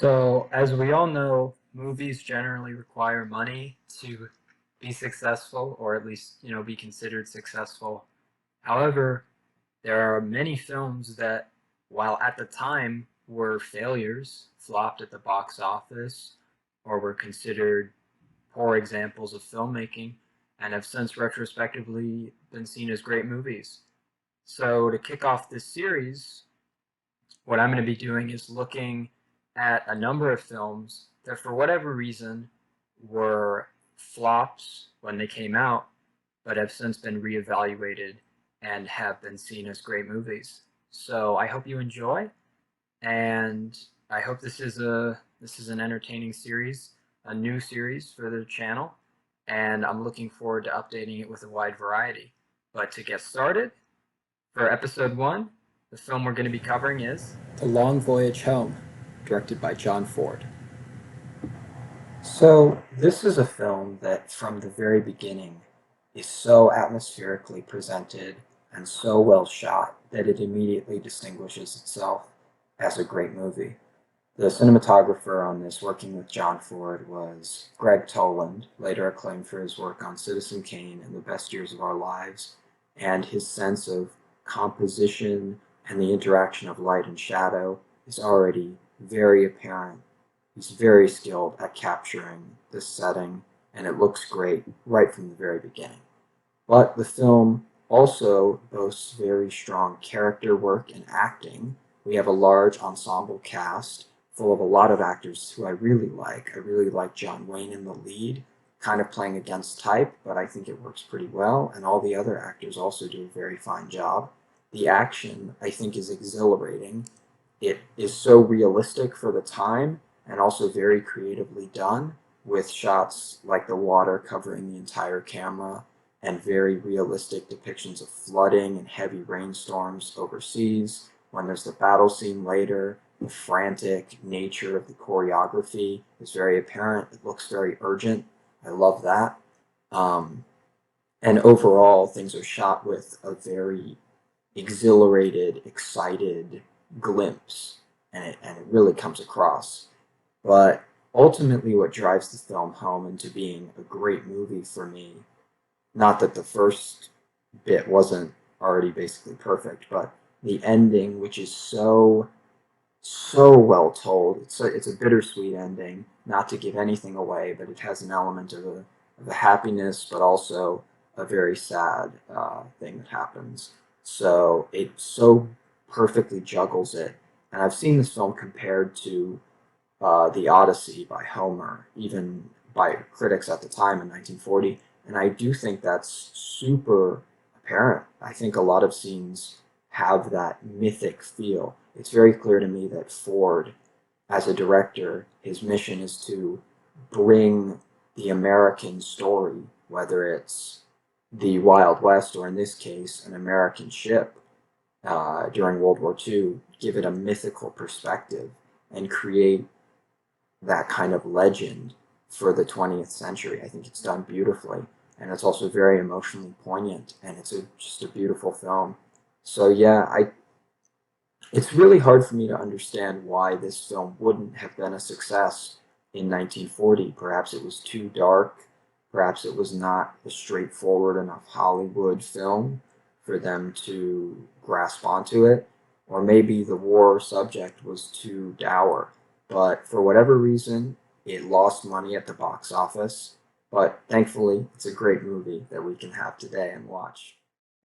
So, as we all know, movies generally require money to be successful, or at least, be considered successful. However, there are many films that, while at the time were failures, flopped at the box office, or were considered poor examples of filmmaking, and have since retrospectively been seen as great movies. So, to kick off this series, what I'm going to be doing is looking at a number of films that, for whatever reason, were flops when they came out, but have since been reevaluated and have been seen as great movies. So I hope you enjoy, and I hope this is an entertaining series, a new series for the channel, and I'm looking forward to updating it with a wide variety. But to get started, for episode one, the film we're going to be covering is The Long Voyage Home, directed by John Ford. So, this is a film that from the very beginning is so atmospherically presented and so well shot that it immediately distinguishes itself as a great movie. The cinematographer on this, working with John Ford, was Greg Toland, later acclaimed for his work on Citizen Kane and The Best Years of Our Lives, and his sense of composition and the interaction of light and shadow is already very apparent. He's very skilled at capturing this setting, and it looks great right from the very beginning. But the film also boasts very strong character work and acting. We have a large ensemble cast full of a lot of actors who I really like. I really like John Wayne in the lead, kind of playing against type, but I think it works pretty well, and all the other actors also do a very fine job. The action, I think, is exhilarating. It is so realistic for the time and also very creatively done, with shots like the water covering the entire camera and very realistic depictions of flooding and heavy rainstorms overseas. When there's the battle scene later, the frantic nature of the choreography is very apparent. It looks very urgent. I love that. And overall, things are shot with a very exhilarated, excited glimpse, and it really comes across. But ultimately, what drives the film home into being a great movie for me, not that the first bit wasn't already basically perfect, but the ending, which is so well told. It's a bittersweet ending, not to give anything away, but it has an element of a happiness, but also a very sad thing that happens. So it so perfectly juggles it. And I've seen this film compared to The Odyssey by Homer, even by critics at the time in 1940. And I do think that's super apparent. I think a lot of scenes have that mythic feel. It's very clear to me that Ford, as a director, his mission is to bring the American story, whether it's the Wild West or in this case, an American ship during World War II, give it a mythical perspective and create that kind of legend for the 20th century. I think it's done beautifully, and it's also very emotionally poignant, and it's just a beautiful film. So yeah, it's really hard for me to understand why this film wouldn't have been a success in 1940. Perhaps it was too dark. Perhaps it was not a straightforward enough Hollywood film for them to grasp onto it. Or maybe the war subject was too dour. But for whatever reason, it lost money at the box office. But thankfully, it's a great movie that we can have today and watch.